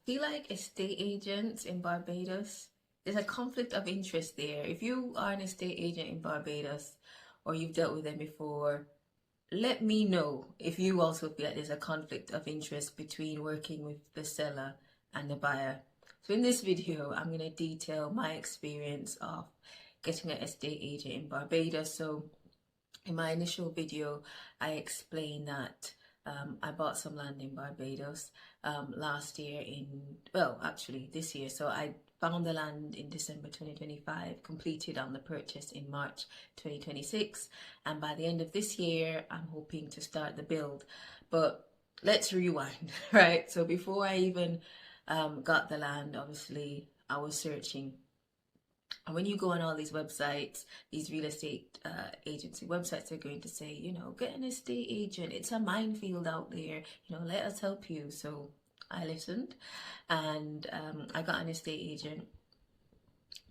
feel like estate agents in Barbados, there's a conflict of interest there. If you are an estate agent in Barbados or you've dealt with them before, let me know if you also feel like there's a conflict of interest between working with the seller and the buyer. So in this video, I'm going to detail my experience of getting an estate agent in Barbados. So in my initial video, I explained that I bought some land in Barbados last year actually this year. So I found the land in December 2025, completed on the purchase in March 2026. And by the end of this year, I'm hoping to start the build. But let's rewind, right? So before I even got the land, obviously, I was searching. And when you go on all these websites, these real estate agency websites, they're going to say, get an estate agent. It's a minefield out there. Let us help you. So I listened and I got an estate agent.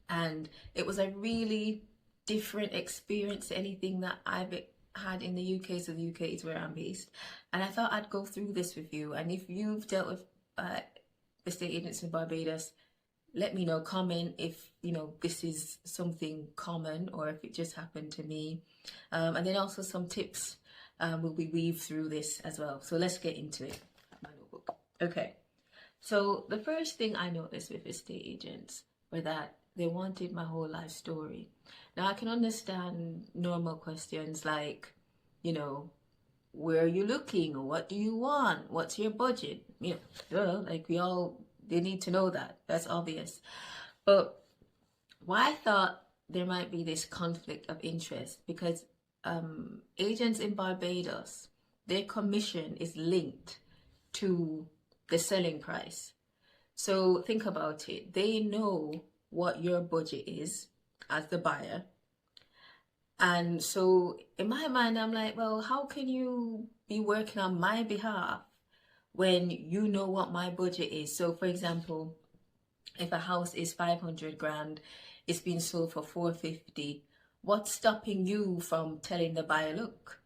And it was a really different experience to anything that I've had in the UK. So the UK is where I'm based. And I thought I'd go through this with you. And if you've dealt with estate agents in Barbados, let me know, comment if this is something common or if it just happened to me, and then also some tips will be weaved through this as well. So let's get into it. My notebook. Okay, so the first thing I noticed with estate agents were that they wanted my whole life story. Now I can understand normal questions like, where are you looking, or what do you want, what's your budget, they need to know that. That's obvious. But why I thought there might be this conflict of interest, because agents in Barbados, their commission is linked to the selling price. So think about it. They know what your budget is as the buyer. And so in my mind, I'm like, well, how can you be working on my behalf when you know what my budget is? So for example, if a house is 500 grand, it's been sold for 450, what's stopping you from telling the buyer, look,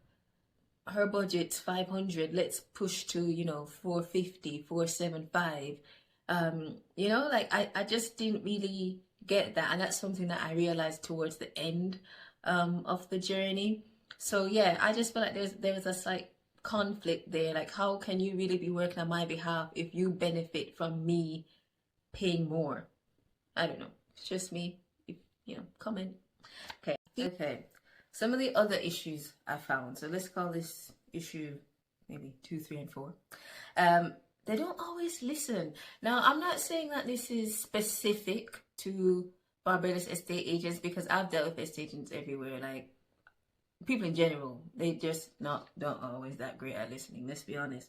her budget's 500, let's push to 450, 475? I just didn't really get that. And that's something that I realized towards the end of the journey. So yeah, I just feel like there's a slight conflict there. Like, how can you really be working on my behalf if you benefit from me paying more? I don't know. It's just me. Comment. Okay. Some of the other issues I found. So let's call this issue maybe 2, 3, and 4. They don't always listen. Now, I'm not saying that this is specific to Barbados estate agents, because I've dealt with estate agents everywhere. Like, people in general, they just don't always that great at listening, let's be honest.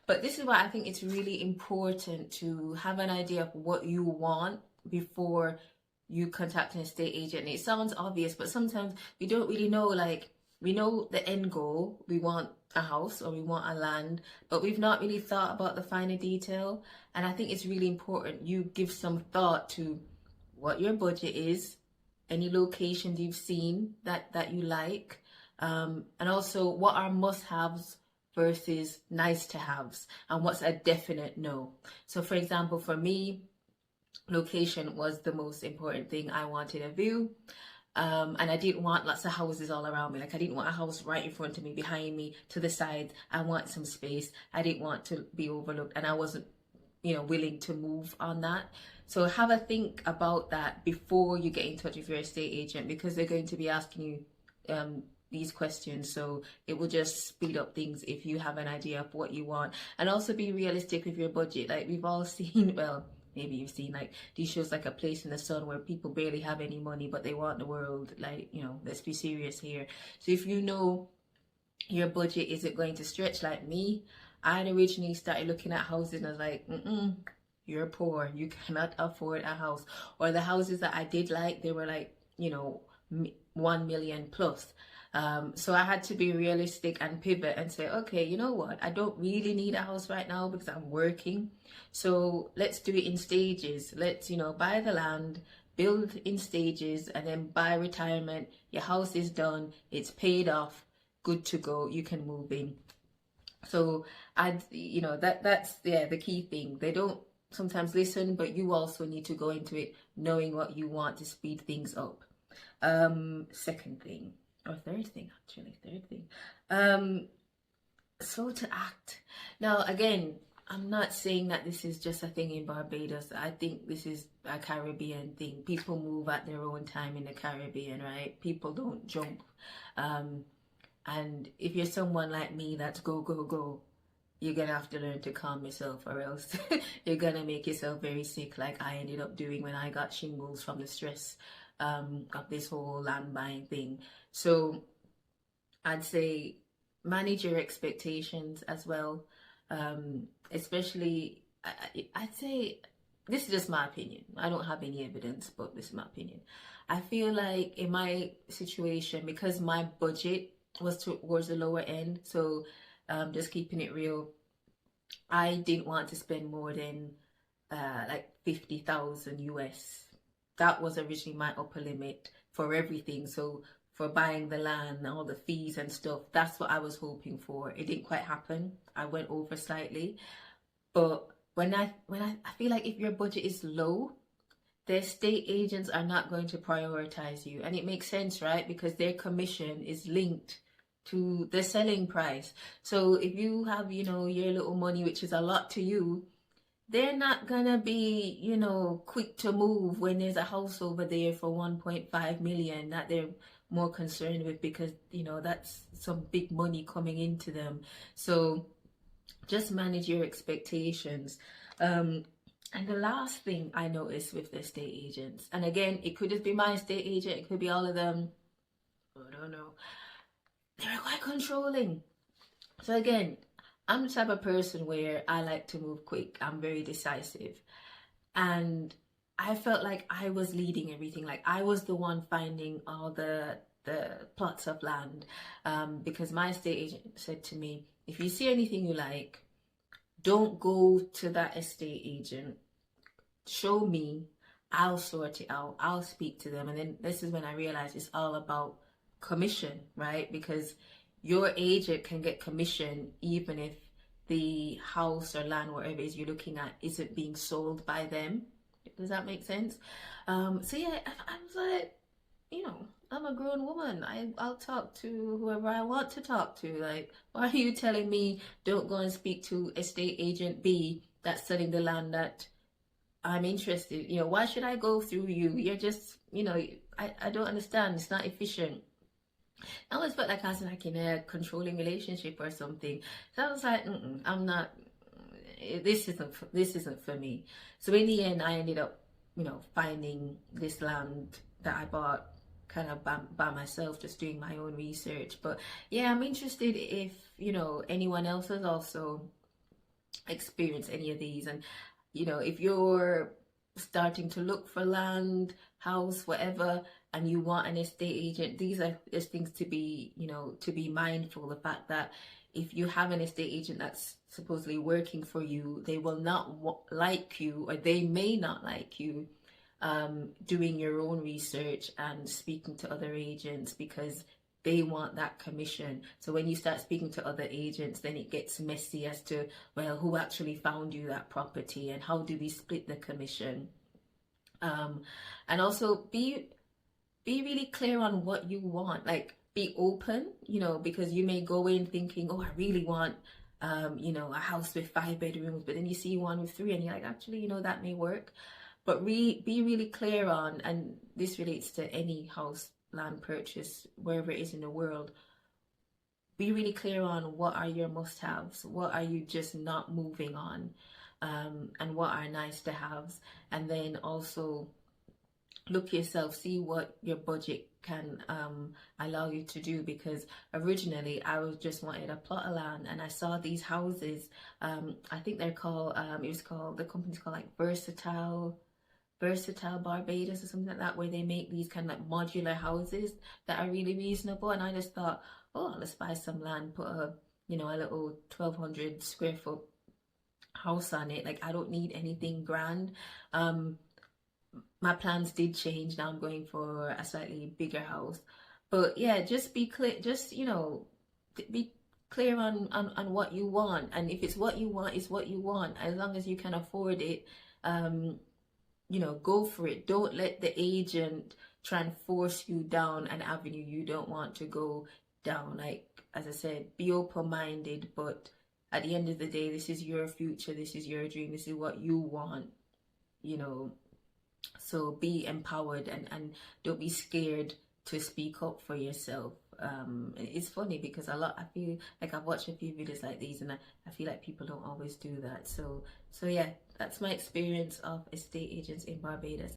But this is why I think it's really important to have an idea of what you want before you contact an estate agent. And it sounds obvious, but sometimes we don't really know. Like, we know the end goal, we want a house or we want a land, but we've not really thought about the finer detail. And I think it's really important you give some thought to what your budget is, any locations you've seen that you like, and also what are must-haves versus nice-to-haves, and what's a definite no. So for example, for me, location was the most important thing. I wanted a view, and I didn't want lots of houses all around me. Like, I didn't want a house right in front of me, behind me, to the side. I want some space. I didn't want to be overlooked, and I wasn't willing to move on that. So have a think about that before you get in touch with your estate agent, because they're going to be asking you these questions. So it will just speed up things if you have an idea of what you want. And also be realistic with your budget. Like, we've all seen, well, maybe you've seen like these shows like A Place in the Sun, where people barely have any money but they want the world. Like, let's be serious here. So if you know your budget isn't going to stretch, like me, I'd originally started looking at houses and I was like, you're poor, you cannot afford a house. Or the houses that I did like, they were like 1 million plus. So I had to be realistic and pivot and say, okay, you know what, I don't really need a house right now because I'm working. So let's do it in stages. Let's buy the land, build in stages, and then by retirement, your house is done, it's paid off, good to go, you can move in. So that's the key thing. They don't sometimes listen, but you also need to go into it knowing what you want to speed things up. Second thing, or third thing, actually, third thing. Slow to act. Now, again, I'm not saying that this is just a thing in Barbados. I think this is a Caribbean thing. People move at their own time in the Caribbean, right? People don't jump. And if you're someone like me that's go, go, go, you're gonna have to learn to calm yourself, or else you're gonna make yourself very sick, like I ended up doing when I got shingles from the stress of this whole land buying thing. So I'd say manage your expectations as well, especially I'd say, this is just my opinion. I don't have any evidence, but this is my opinion. I feel like in my situation, because my budget was towards the lower end, so just keeping it real, I didn't want to spend more than like 50,000 US. That was originally my upper limit for everything. So for buying the land, all the fees and stuff, that's what I was hoping for. It didn't quite happen. I went over slightly. But when I feel like if your budget is low, the estate agents are not going to prioritize you. And it makes sense, right? Because their commission is linked to the selling price. So if you have, your little money, which is a lot to you, they're not gonna be, quick to move when there's a house over there for 1.5 million that they're more concerned with, because, that's some big money coming into them. So just manage your expectations. And the last thing I noticed with the estate agents, and again, it could just be my estate agent, it could be all of them, I don't know, they're quite controlling. So again, I'm the type of person where I like to move quick. I'm very decisive. And I felt like I was leading everything. Like I was the one finding all the plots of land, because my estate agent said to me, if you see anything you like, don't go to that estate agent. Show me. I'll sort it out. I'll speak to them. And then this is when I realized it's all about commission, right? Because your agent can get commission even if the house or land, whatever it is you're looking at, isn't being sold by them. Does that make sense? So yeah, I was like, I'm a grown woman. I'll talk to whoever I want to talk to. Like, why are you telling me don't go and speak to estate agent B that's selling the land that I'm interested? Why should I go through you? You're just, I don't understand. It's not efficient. I always felt like I was like in a controlling relationship or something. So I was like, I'm not. This isn't for me. So in the end, I ended up, finding this land that I bought kind of by myself, just doing my own research. But yeah, I'm interested if anyone else has also experienced any of these, and if you're starting to look for land, house, whatever, and you want an estate agent, these are just things to be, to be mindful. The fact that if you have an estate agent that's supposedly working for you, they will not like you, or they may not like you doing your own research and speaking to other agents, because they want that commission. So when you start speaking to other agents, then it gets messy as to, well, who actually found you that property and how do we split the commission? And also be really clear on what you want. Like, be open, because you may go in thinking, oh, I really want a house with 5 bedrooms, but then you see one with 3 and you're like, actually, that may work. But be really clear on, and this relates to any house land purchase wherever it is in the world, be really clear on what are your must-haves, what are you just not moving on, and what are nice to haves. And then also look yourself, see what your budget can allow you to do, because originally I was just wanted a plot of land, and I saw these houses, I think they're called the company's called like Versatile Barbados or something like that, where they make these kind of like modular houses that are really reasonable. And I just thought, oh, let's buy some land, put a little 1,200 square foot house on it. Like, I don't need anything grand. My plans did change. Now I'm going for a slightly bigger house. But yeah, just be clear, just be clear on what you want. And if it's what you want, it's what you want. As long as you can afford it, you know, go for it. Don't let the agent try and force you down an avenue you don't want to go down. Like, as I said, be open-minded, but at the end of the day, this is your future, this is your dream, this is what you want, you know. So be empowered, and don't be scared to speak up for yourself. It's funny because I feel like I've watched a few videos like these, and I feel like people don't always do that. So yeah, that's my experience of estate agents in Barbados.